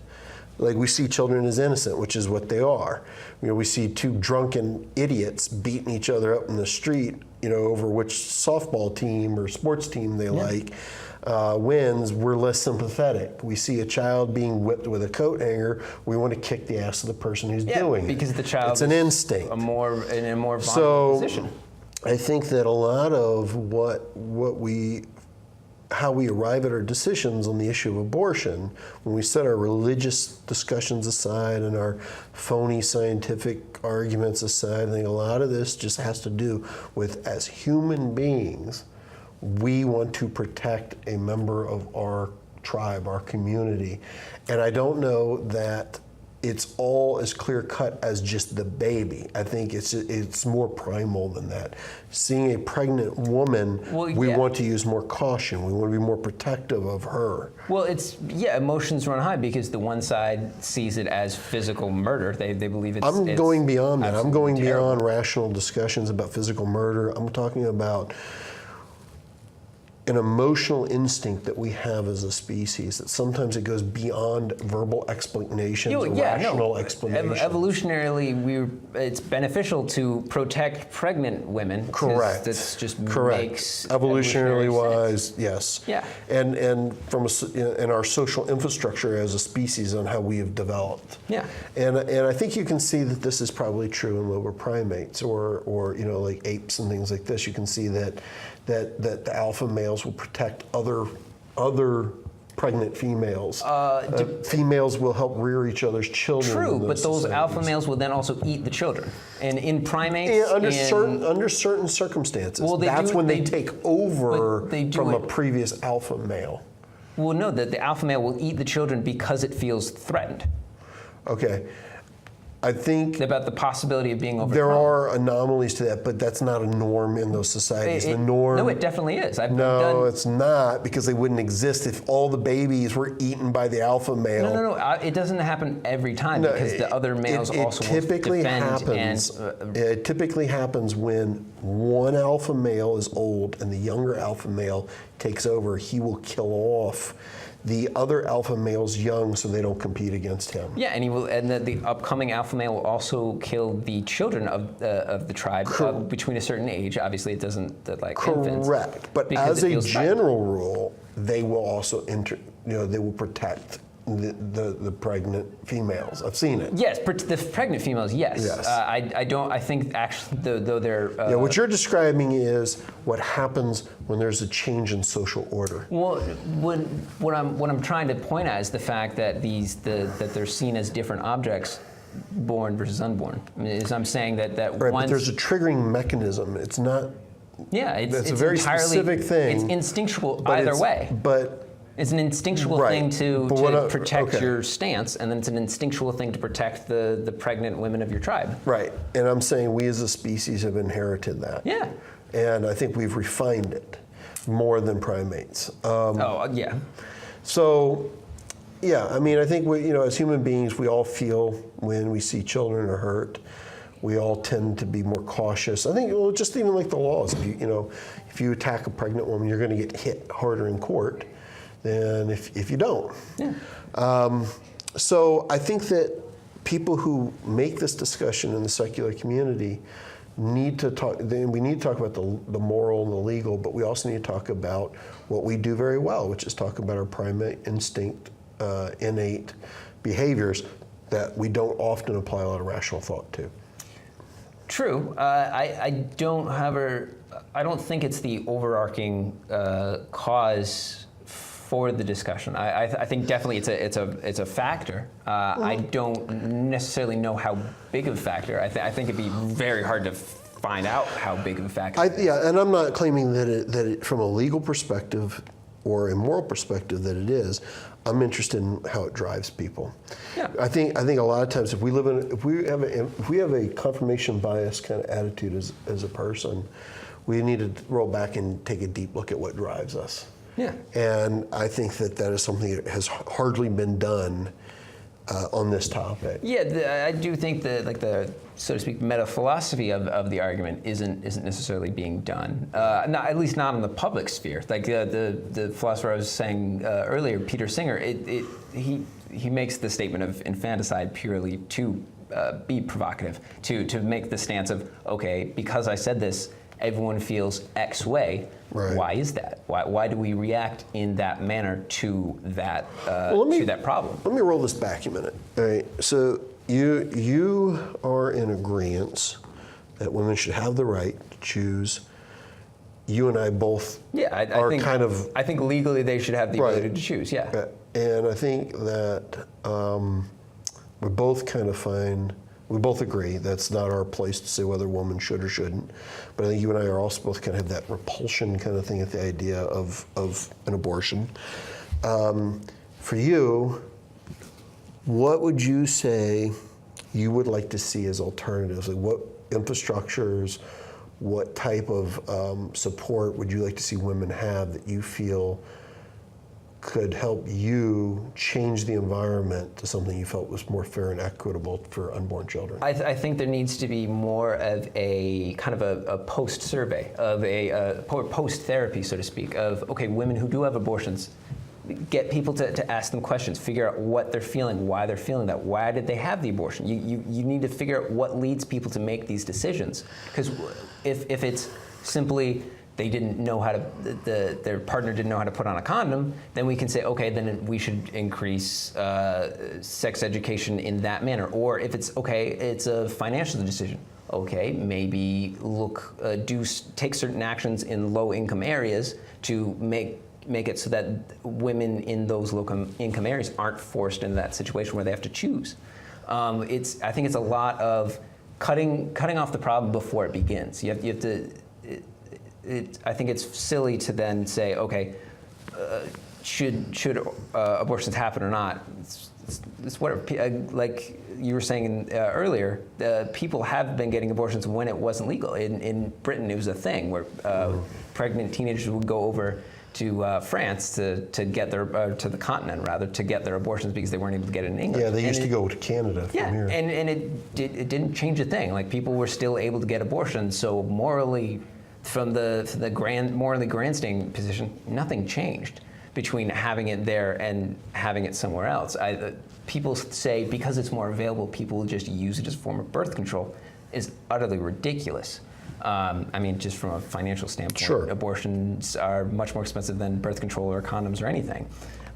Like we see children as innocent, which is what they are. We see two drunken idiots beating each other up in the street, over which softball team or sports team they like wins. We're less sympathetic. We see a child being whipped with a coat hanger. We want to kick the ass of the person who's doing it. Because the child it's an is instinct. in a more vulnerable position. I think that a lot of how we arrive at our decisions on the issue of abortion, when we set our religious discussions aside and our phony scientific arguments aside, I think a lot of this just has to do with, as human beings, we want to protect a member of our tribe, our community. And I don't know that it's all as clear cut as just the baby. I think it's more primal than that. Seeing a pregnant woman, we want to use more caution. We want to be more protective of her. Well, emotions run high because the one side sees it as physical murder. They believe it's. I'm going beyond that. I'm going terrible. beyond rational discussions about physical murder. I'm talking about an emotional instinct that we have as a species, that sometimes it goes beyond verbal explanations or rational explanations. Evolutionarily, it's beneficial to protect pregnant women. Correct. That's just Correct. makes evolutionarily wise, sense. yes. Yeah. And from in our social infrastructure as a species on how we have developed. Yeah. And I think you can see that this is probably true in lower primates or like apes and things like this. You can see that the alpha males will protect other pregnant females. Females will help rear each other's children. True, but those alpha males will then also eat the children. And in primates, under certain circumstances, that's when they take over from a previous alpha male. Well, no, the alpha male will eat the children because it feels threatened. Okay. I think about the possibility of being overthrown. There are anomalies to that, but that's not a norm in those societies. The norm. No, it definitely is. It's not, because they wouldn't exist if all the babies were eaten by the alpha male. No. It doesn't happen every time because the other males also typically defend happens. It typically happens when one alpha male is old and the younger alpha male takes over. He will kill off the other alpha male's young, so they don't compete against him. Yeah, and he will, and the upcoming alpha male will also kill the children of the tribe between a certain age. Obviously, it doesn't infants. Correct, but as a general rule, they will also they will protect the pregnant females. I've seen it. Yes, the pregnant females. Yes. I don't. I think actually, though they're. What you're describing is what happens when there's a change in social order. Well, what I'm trying to point at is the fact that that they're seen as different objects, born versus unborn. I'm saying that right, once but there's a triggering mechanism. It's not. Yeah, it's a very entirely, specific thing. It's instinctual either way. But. It's an instinctual thing to protect your stance, and then it's an instinctual thing to protect the pregnant women of your tribe. Right, and I'm saying we as a species have inherited that. Yeah. And I think we've refined it more than primates. Yeah. So, yeah, I think we, as human beings, we all feel when we see children are hurt. We all tend to be more cautious. I think, just even like the laws, if you attack a pregnant woman, you're going to get hit harder in court than if you don't. Yeah. So I think that people who make this discussion in the secular community need to talk. We need to talk about the moral and the legal, but we also need to talk about what we do very well, which is talk about our primate instinct, innate behaviors that we don't often apply a lot of rational thought to. True. I don't think it's the overarching cause for the discussion. I think definitely it's a factor. I don't necessarily know how big of a factor. I think it'd be very hard to find out how big of a factor. Yeah, and I'm not claiming that it from a legal perspective or a moral perspective that it is. I'm interested in how it drives people. Yeah. I think a lot of times if we have a confirmation bias kind of attitude as a person, we need to roll back and take a deep look at what drives us. Yeah. And I think that is something that has hardly been done on this topic. Yeah, I do think that, like, the, so to speak, meta philosophy of the argument isn't necessarily being done. Not, at least not in the public sphere. Like the philosopher I was saying earlier, Peter Singer, he makes the statement of infanticide purely to be provocative, to make the stance of, okay, because I said this, everyone feels X way. Right. Why is that? Why do we react in that manner to that to that problem? Let me roll this back a minute. All right. So you are in agreement that women should have the right to choose. You and I both are think, kind of. I think legally they should have the Right. ability to choose. Yeah. And I think that we both kind of find. We both agree that's not our place to say whether a woman should or shouldn't. But I think you and I are also both kind of have that repulsion kind of thing at the idea of an abortion. For you, what would you say you would like to see as alternatives? Like what infrastructures, what type of support would you like to see women have that you feel could help you change the environment to something you felt was more fair and equitable for unborn children? I think there needs to be more of a kind of a post-survey, of a post-therapy, so to speak, of, okay, women who do have abortions, get people to ask them questions, figure out what they're feeling, why they're feeling that, why did they have the abortion? You need to figure out what leads people to make these decisions. Because if it's simply, they didn't know how to, their partner didn't know how to put on a condom, then we can say, okay, then we should increase sex education in that manner. Or if it's, okay, it's a financial decision, okay, maybe take certain actions in low-income areas to make it so that women in those low-income areas aren't forced into that situation where they have to choose. I think it's a lot of cutting off the problem before it begins. You have to. I think it's silly to then say, okay, should abortions happen or not? It's whatever. Like you were saying earlier, people have been getting abortions when it wasn't legal. In Britain, it was a thing where pregnant teenagers would go over to France to get their to the continent rather to get their abortions because they weren't able to get it in England. Yeah, they used to go to Canada from here. And it didn't change a thing. Like people were still able to get abortions. So morally, from the morally grandstanding position, nothing changed between having it there and having it somewhere else. People say because it's more available, people will just use it as a form of birth control is utterly ridiculous. I mean, just from a financial standpoint, sure. Abortions are much more expensive than birth control or condoms or anything.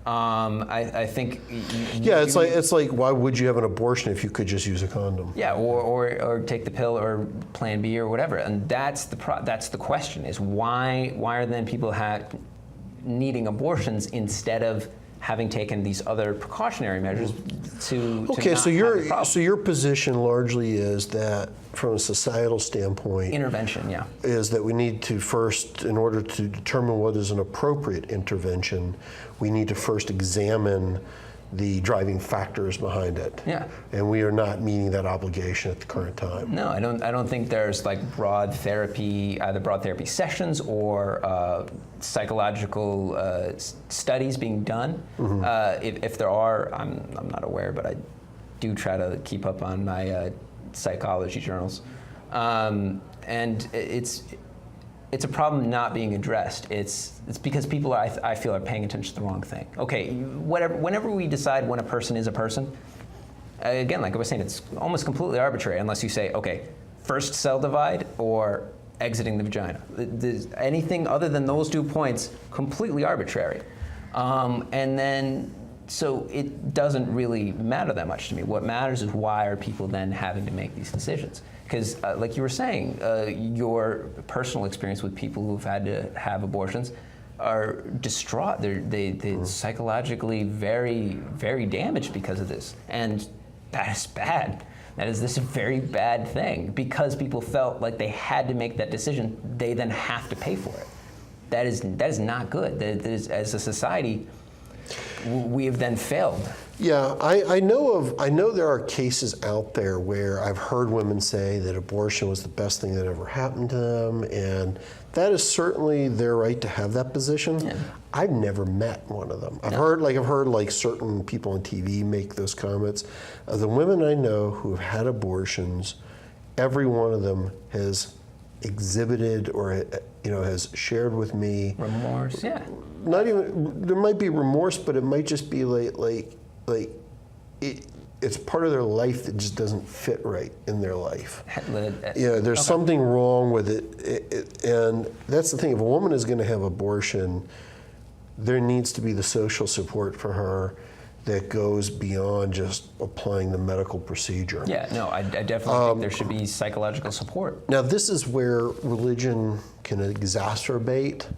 I think. It's like why would you have an abortion if you could just use a condom? Yeah, or take the pill or Plan B or whatever, and that's the question: is why are then people needing abortions instead of having taken these other precautionary measures to okay, not so have your position largely is that from a societal standpoint, intervention, yeah, is that we need to first, in order to determine what is an appropriate intervention, we need to first examine the driving factors behind it. Yeah. And we are not meeting that obligation at the current time. No, I don't think there's like either broad therapy sessions or psychological studies being done. Mm-hmm. If there are, I'm not aware, but I do try to keep up on my psychology journals. And it's a problem not being addressed. It's because people I feel are paying attention to the wrong thing. Okay, whenever we decide when a person is a person, again, like I was saying, it's almost completely arbitrary unless you say, okay, first cell divide or exiting the vagina. Anything other than those 2 points, completely arbitrary. And then, so it doesn't really matter that much to me. What matters is why are people then having to make these decisions? Because like you were saying, your personal experience with people who've had to have abortions are distraught. They're psychologically very, very damaged because of this. And that is bad. This is a very bad thing. Because people felt like they had to make that decision, they then have to pay for it. That is not good. As a society, we have then failed. Yeah, I know there are cases out there where I've heard women say that abortion was the best thing that ever happened to them, and that is certainly their right to have that position. Yeah. I've never met one of them. I've heard like certain people on TV make those comments. Of the women I know who have had abortions, every one of them has exhibited or has shared with me remorse. Yeah. Not even, there might be remorse, but it might just be like it's part of their life that just doesn't fit right in their life. There's something wrong with it, and that's the thing. If a woman is going to have abortion, there needs to be the social support for her that goes beyond just applying the medical procedure. Yeah, no, I definitely think there should be psychological support. Now, this is where religion can exacerbate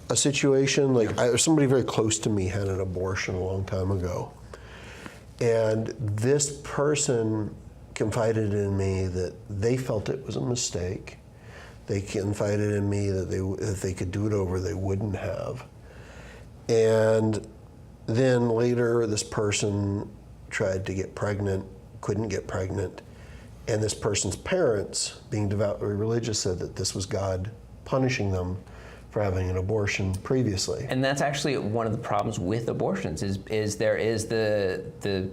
a situation. Like somebody very close to me had an abortion a long time ago. And this person confided in me that they felt it was a mistake. They confided in me that if they could do it over, they wouldn't have. And then later, this person tried to get pregnant, couldn't get pregnant, and this person's parents, being devoutly religious, said that this was God punishing them for having an abortion previously. And that's actually one of the problems with abortions is there is the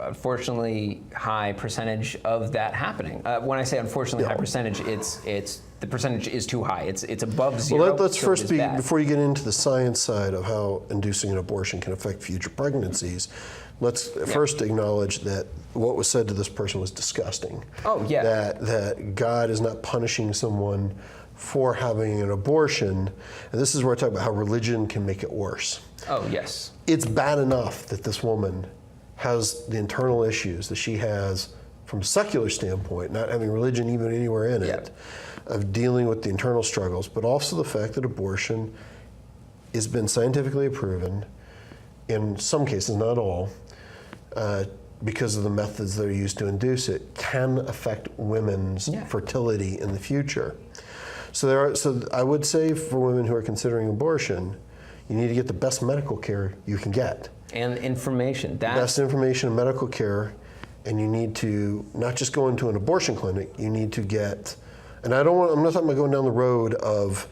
unfortunately high percentage of that happening. When I say unfortunately high percentage, it's the percentage is too high. It's above zero. Well, let's first before you get into the science side of how inducing an abortion can affect future pregnancies, let's first acknowledge that what was said to this person was disgusting. Oh, yeah. That God is not punishing someone for having an abortion, and this is where I talk about how religion can make it worse. Oh, yes. It's bad enough that this woman has the internal issues that she has from a secular standpoint, not having religion even anywhere in it, of dealing with the internal struggles, but also the fact that abortion has been scientifically proven, in some cases, not all, because of the methods that are used to induce it, can affect women's fertility in the future. So I would say for women who are considering abortion, you need to get the best medical care you can get. And information. Best information and medical care, and you need to not just go into an abortion clinic, you need to get, and I'm not talking about going down the road of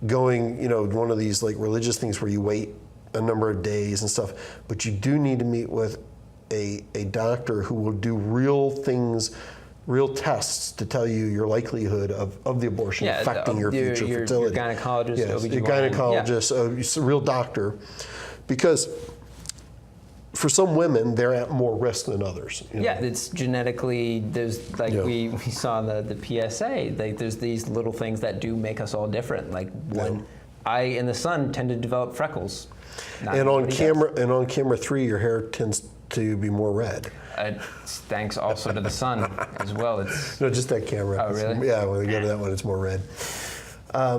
going, one of these like religious things where you wait a number of days and stuff, but you do need to meet with a doctor who will do real things, real tests to tell you your likelihood of the abortion affecting your future fertility. Your gynecologist, yes, your gynecologist, a real doctor, because for some women, they're at more risk than others. Yeah, it's genetically, there's we saw the PSA, there's these little things that do make us all different. Like when I and the sun tend to develop freckles. And on camera 3, your hair tends to be more red. Thanks also to the sun as well. No, just that camera. Oh, really? Yeah, when we go to that one, it's more red. I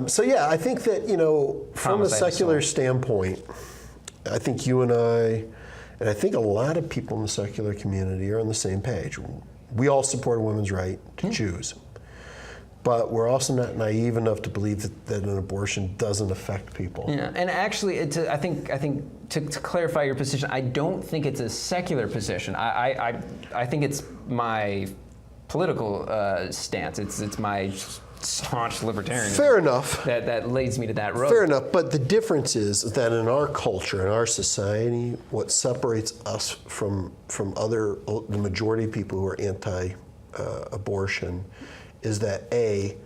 think that, from a secular standpoint, I think you and I think a lot of people in the secular community are on the same page. We all support a woman's right to choose. But we're also not naive enough to believe that an abortion doesn't affect people. Yeah, and actually, I think to clarify your position, I don't think it's a secular position. I think it's my political stance. It's my staunch libertarian. Fair enough. That leads me to that road. Fair enough, but the difference is that in our culture, in our society, what separates us from the majority of people who are anti-abortion is that A,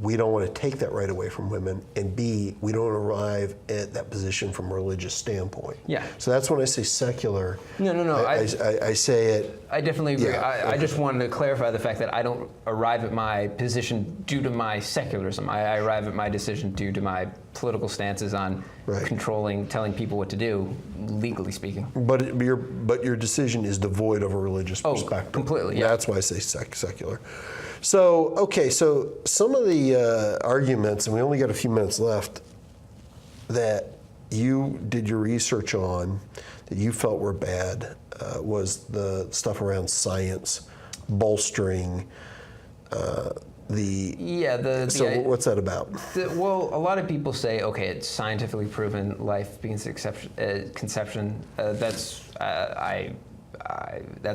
we don't want to take that right away from women, and B, we don't arrive at that position from a religious standpoint. Yeah. So that's when I say secular. No. I say it. I definitely agree. Yeah, I just wanted to clarify the fact that I don't arrive at my position due to my secularism. I arrive at my decision due to my political stances on controlling, telling people what to do, legally speaking. But your decision is devoid of a religious perspective. Completely. Yeah. That's why I say secular. So some of the arguments, and we only got a few minutes left, that you did your research on, that you felt were bad, was the stuff around science, bolstering, what's that about? Well, a lot of people say, okay, it's scientifically proven life begins at conception. That's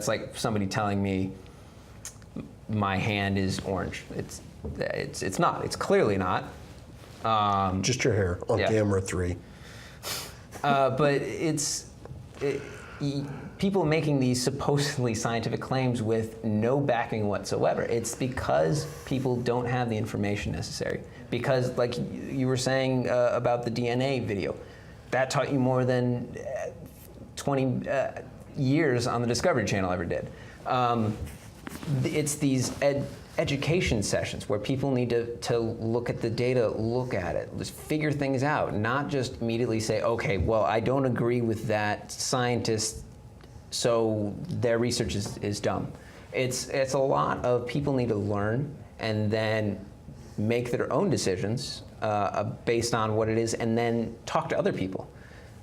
like somebody telling me my hand is orange. It's not. It's clearly not. Just your hair on camera 3. But people making these supposedly scientific claims with no backing whatsoever. It's because people don't have the information necessary. Because, like you were saying about the DNA video, that taught you more than 20 years on the Discovery Channel ever did. It's these education sessions where people need to look at the data, look at it, just figure things out, not just immediately say, okay, well, I don't agree with that scientist, so their research is dumb. It's a lot of people need to learn and then make their own decisions based on what it is, and then talk to other people.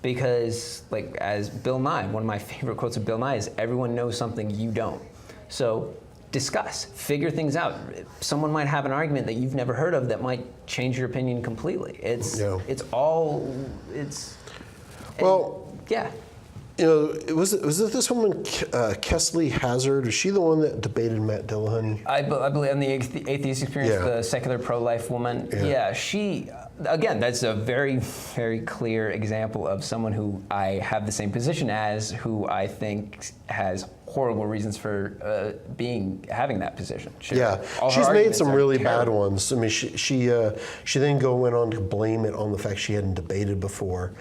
Because, like, as Bill Nye, one of my favorite quotes of Bill Nye is, everyone knows something you don't. So discuss, figure things out. Someone might have an argument that you've never heard of that might change your opinion completely. Yeah. You know, was it this woman, Kesley Hazard? Was she the one that debated Matt Dillahunty? I believe in the Atheist Experience, the secular pro-life woman. Yeah, she, again, that's a very, very clear example of someone who I have the same position as, who I think has horrible reasons for having that position. She's made some really bad ones. I mean, she then went on to blame it on the fact she hadn't debated before.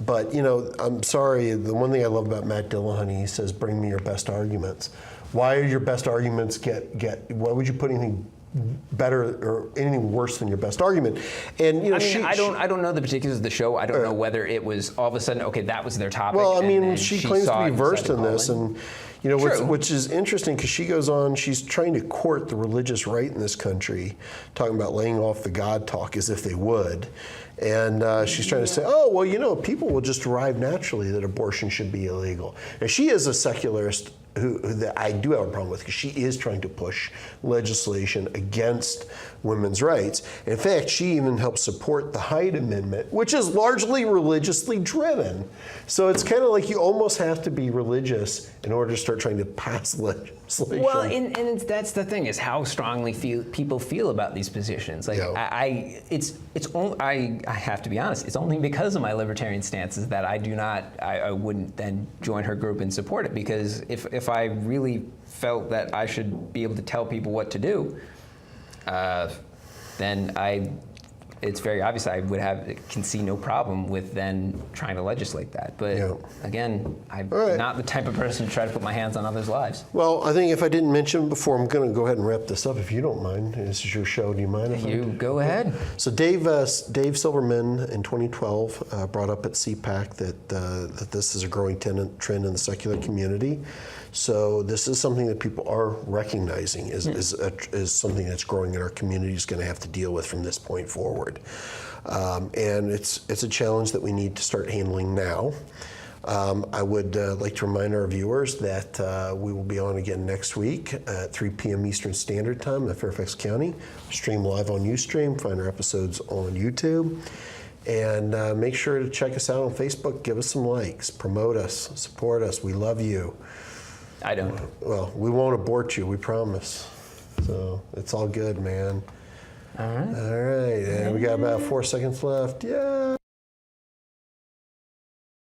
But, you know, I'm sorry, the one thing I love about Matt Dillahunty, he says, bring me your best arguments. Why are your best arguments why would you put anything better or anything worse than your best argument? And, you know, I don't know the particulars of the show. I don't know whether it was all of a sudden, okay, that was their topic. Well, I mean, she claims to be versed in this, and, you know, which is interesting because she goes on, she's trying to court the religious right in this country, talking about laying off the God talk as if they would. And she's trying to say, oh, well, you know, people will just arrive naturally that abortion should be illegal. And she is a secularist who that I do have a problem with, because she is trying to push legislation against women's rights. In fact, she even helped support the Hyde Amendment, which is largely religiously driven. So it's kind of like you almost have to be religious in order to start trying to pass legislation. Well, and that's the thing, is how strongly people feel about these positions. Like, I have to be honest, it's only because of my libertarian stances that I wouldn't then join her group and support it, because if I really felt that I should be able to tell people what to do, then it's very obvious I can see no problem with then trying to legislate that. But again, I'm not the type of person to try to put my hands on others' lives. Well, I think if I didn't mention before, I'm going to go ahead and wrap this up if you don't mind. This is your show. Do you mind if you go ahead? So Dave Silverman in 2012 brought up at CPAC that this is a growing trend in the secular community. So this is something that people are recognizing is something that's growing in our community, is going to have to deal with from this point forward. And it's a challenge that we need to start handling now. I would like to remind our viewers that we will be on again next week at 3 p.m. Eastern Standard Time in Fairfax County. Stream live on Ustream. Find our episodes on YouTube. And make sure to check us out on Facebook. Give us some likes. Promote us. Support us. We love you. I don't. Well, we won't abort you, we promise. So it's all good, man. All right. All right. And we got about 4 seconds left. Yeah.